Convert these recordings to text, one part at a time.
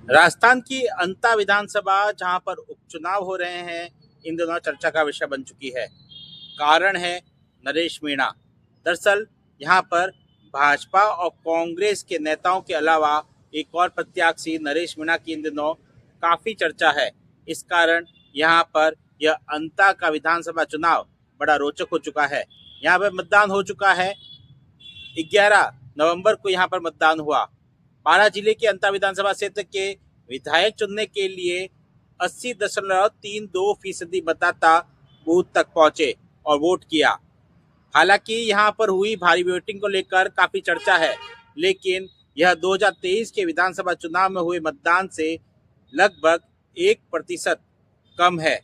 राजस्थान की अंता विधानसभा जहां पर उपचुनाव हो रहे हैं, इन दिनों चर्चा का विषय बन चुकी है। कारण है नरेश मीणा। दरअसल यहां पर भाजपा और कांग्रेस के नेताओं के अलावा एक और प्रत्याशी नरेश मीणा की इन दिनों काफी चर्चा है। इस कारण यहां पर यह अंता का विधानसभा चुनाव बड़ा रोचक हो चुका है। यहाँ पर मतदान हो चुका है। 11 नवंबर को यहाँ पर मतदान हुआ। 12 जिले के अंता विधानसभा क्षेत्र के विधायक चुनने के लिए 80.32% मतदाता बूथ तक पहुंचे और वोट किया। हालांकि यहां पर हुई भारी वोटिंग को लेकर काफी चर्चा है, लेकिन यह 2023 के विधानसभा चुनाव में हुए मतदान से लगभग 1% कम है।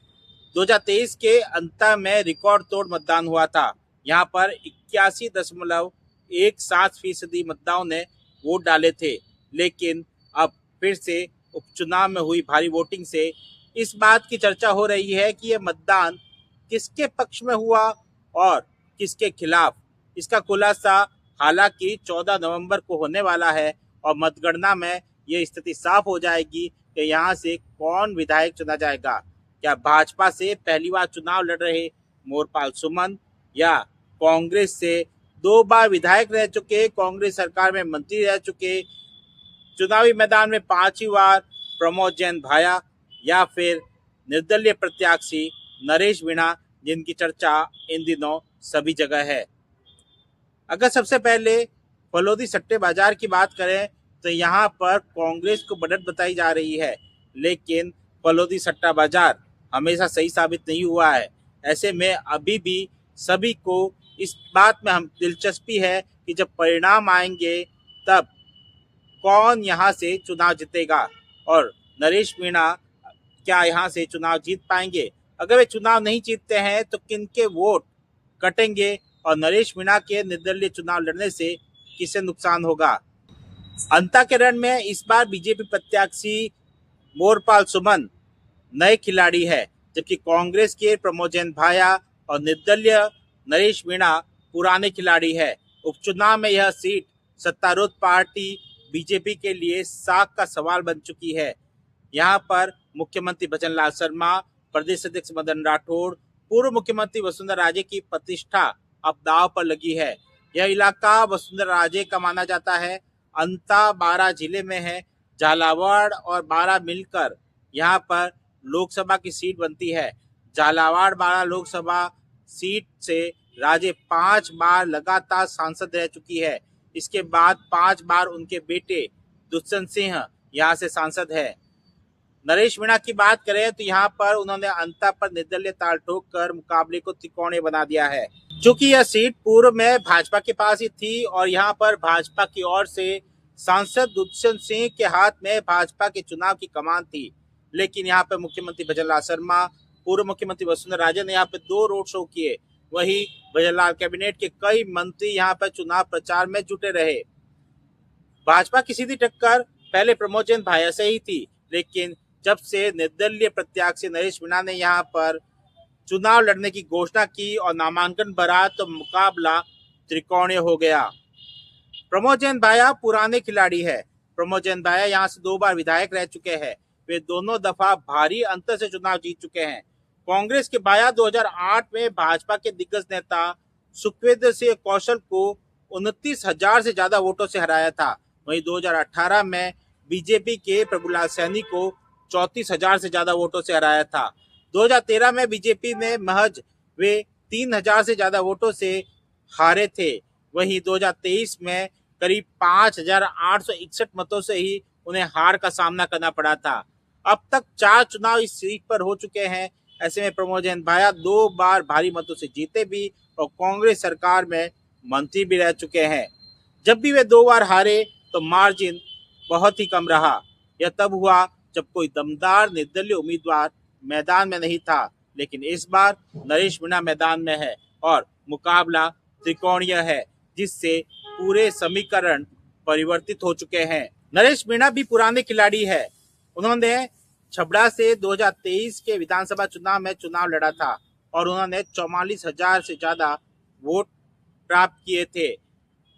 2023 के अंत में रिकॉर्ड तोड़ मतदान हुआ था। यहाँ पर 81.17% मतदाताओं ने वोट डाले थे, लेकिन अब फिर से उपचुनाव में हुई भारी वोटिंग से इस बात की चर्चा हो रही है कि यह मतदान किसके पक्ष में हुआ और किसके खिलाफ। इसका खुलासा हालांकि 14 नवंबर को होने वाला है और मतगणना में यह स्थिति साफ हो जाएगी कि यहाँ से कौन विधायक चुना जाएगा। क्या भाजपा से पहली बार चुनाव लड़ रहे मोरपाल सुमन, या कांग्रेस से 2 बार विधायक रह चुके, कांग्रेस सरकार में मंत्री रह चुके, चुनावी मैदान में 5वीं बार प्रमोद जैन भाया, या फिर निर्दलीय प्रत्याशी नरेश मीणा, जिनकी चर्चा इन दिनों सभी जगह है। अगर सबसे पहले फलोदी सट्टे बाजार की बात करें तो यहाँ पर कांग्रेस को बढ़त बताई जा रही है, लेकिन फलोदी सट्टा बाजार हमेशा सही साबित नहीं हुआ है। ऐसे में अभी भी सभी को इस बात में हम दिलचस्पी है कि जब परिणाम आएंगे तब कौन यहाँ से चुनाव जीतेगा और नरेश मीणा क्या यहाँ से चुनाव जीत पाएंगे। अगर वे चुनाव नहीं जीतते हैं तो किनके वोट कटेंगे और नरेश मीणा के निर्दलीय चुनाव लड़ने से किसे नुकसान होगा। अंता के रण में इस बार बीजेपी प्रत्याशी मोरपाल सुमन नए खिलाड़ी है, जबकि कांग्रेस के प्रमोद जैन भाया और निर्दलीय नरेश मीणा पुराने खिलाड़ी है। उपचुनाव में यह सीट सत्तारूढ़ पार्टी बीजेपी के लिए साख का सवाल बन चुकी है। यहाँ पर मुख्यमंत्री भजनलाल शर्मा, प्रदेश अध्यक्ष मदन राठौड़, पूर्व मुख्यमंत्री वसुंधरा राजे की प्रतिष्ठा अब दांव पर लगी है। यह इलाका वसुंधरा राजे का माना जाता है। अंता 12 जिले में है। झालावाड़ और बारां मिलकर यहाँ पर लोकसभा की सीट बनती है। झालावाड़ 12 लोकसभा सीट से राजे 5 बार लगातार सांसद रह चुकी है। इसके बाद 5 बार उनके बेटे दुष्यंत सिंह यहाँ से सांसद है। नरेश मीणा की बात करें तो यहाँ पर उन्होंने अंता पर निर्दलीय ताल ठोक कर मुकाबले को त्रिकोणीय बना दिया है। चूंकि यह सीट पूर्व में भाजपा के पास ही थी और यहाँ पर भाजपा की ओर से सांसद दुष्यंत सिंह के हाथ में भाजपा के चुनाव की कमान थी, लेकिन यहाँ पर मुख्यमंत्री भजनलाल शर्मा, पूर्व मुख्यमंत्री वसुंधरा राजे ने यहाँ पे 2 रोड शो किए। वही भजनलाल कैबिनेट के कई मंत्री यहाँ पर चुनाव प्रचार में जुटे रहे। भाजपा की सीधी टक्कर पहले प्रमोद जैन भाया से ही थी, लेकिन जब से निर्दलीय प्रत्याशी नरेश मीणा ने यहाँ पर चुनाव लड़ने की घोषणा की और नामांकन भरा तो मुकाबला त्रिकोणीय हो गया। प्रमोद जैन भाया पुराने खिलाड़ी है। प्रमोद जैन भाया यहाँ से 2 बार विधायक रह चुके हैं। वे दोनों दफा भारी अंतर से चुनाव जीत चुके हैं। कांग्रेस के भाया 2008 में भाजपा के दिग्गज नेता सुखविंदर सिंह कौशल को 29,000 से ज्यादा वोटों से हराया था। वहीं 2018 में बीजेपी के प्रभुलाल सैनी को 34,000 से ज्यादा वोटों से हराया था। 2013 में बीजेपी ने महज वे 3,000 से ज्यादा वोटों से हारे थे। वहीं 2023 में करीब 5,861 मतों से ही उन्हें हार का सामना करना पड़ा था। अब तक 4 चुनाव इस सीट पर हो चुके हैं। ऐसे में प्रमोद जैन भाया 2 बार भारी मतों से जीते भी और कांग्रेस सरकार में मंत्री भी रह चुके हैं। जब भी वे 2 बार हारे तो मार्जिन बहुत ही कम रहा। यह तब हुआ जब कोई दमदार निर्दलीय उम्मीदवार मैदान में नहीं था, लेकिन इस बार नरेश मीणा मैदान में है और मुकाबला त्रिकोणीय है, जिससे पूरे समीकरण परिवर्तित हो चुके हैं। नरेश मीणा भी पुराने खिलाड़ी है। उन्होंने छबड़ा से 2023 के विधानसभा चुनाव में चुनाव लड़ा था और उन्होंने 44,000 से ज्यादा वोट प्राप्त किए थे।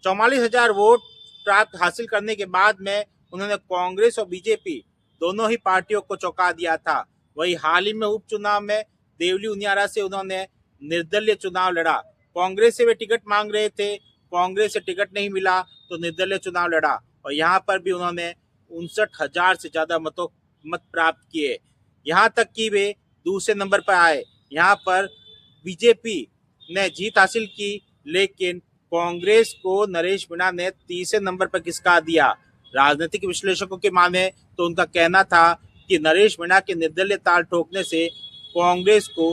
44,000 वोट प्राप्त हासिल करने के बाद में उन्होंने कांग्रेस और बीजेपी दोनों ही पार्टियों को चौंका दिया था। वही हाल ही में उपचुनाव में देवली उनियारा से उन्होंने निर्दलीय चुनाव लड़ा। कांग्रेस से वे टिकट मांग रहे थे, कांग्रेस से टिकट नहीं मिला तो निर्दलीय चुनाव लड़ा और यहाँ पर भी उन्होंने 59,000 से ज्यादा मत प्राप्त किए। यहाँ तक कि वे दूसरे नंबर पर आए। यहाँ पर बीजेपी ने जीत हासिल की, लेकिन कांग्रेस को नरेश मीणा ने तीसरे नंबर पर खिसका दिया। राजनीतिक विश्लेषकों के माने तो उनका कहना था कि नरेश मीणा के निर्दलीय ताल ठोकने से कांग्रेस को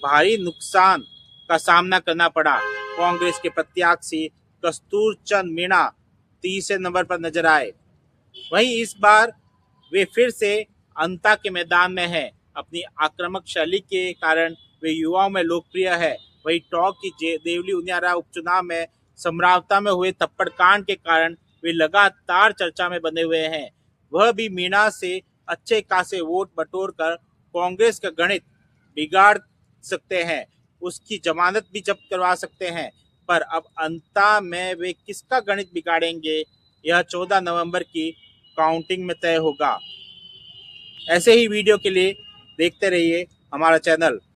भारी नुकसान का सामना करना पड़ा। कांग्रेस के प्रत्याशी कस्तूर चंद मीणा तीसरे नंबर पर नजर आए। वहीं इस बार वे फिर से अंता के मैदान में हैं। अपनी आक्रामक शैली के कारण वे युवाओं में लोकप्रिय है। वही टॉक की देवली उनियारा उपचुनाव में समरावता में हुए थप्पड़ कांड के कारण वे लगातार चर्चा में बने हुए हैं। वह भी मीणा से अच्छे खासे वोट बटोर कर कांग्रेस का गणित बिगाड़ सकते हैं, उसकी जमानत भी जब्त करवा सकते हैं। पर अब अंता में वे किसका गणित बिगाड़ेंगे, यह 14 नवंबर की काउंटिंग में तय होगा। ऐसे ही वीडियो के लिए देखते रहिए हमारा चैनल।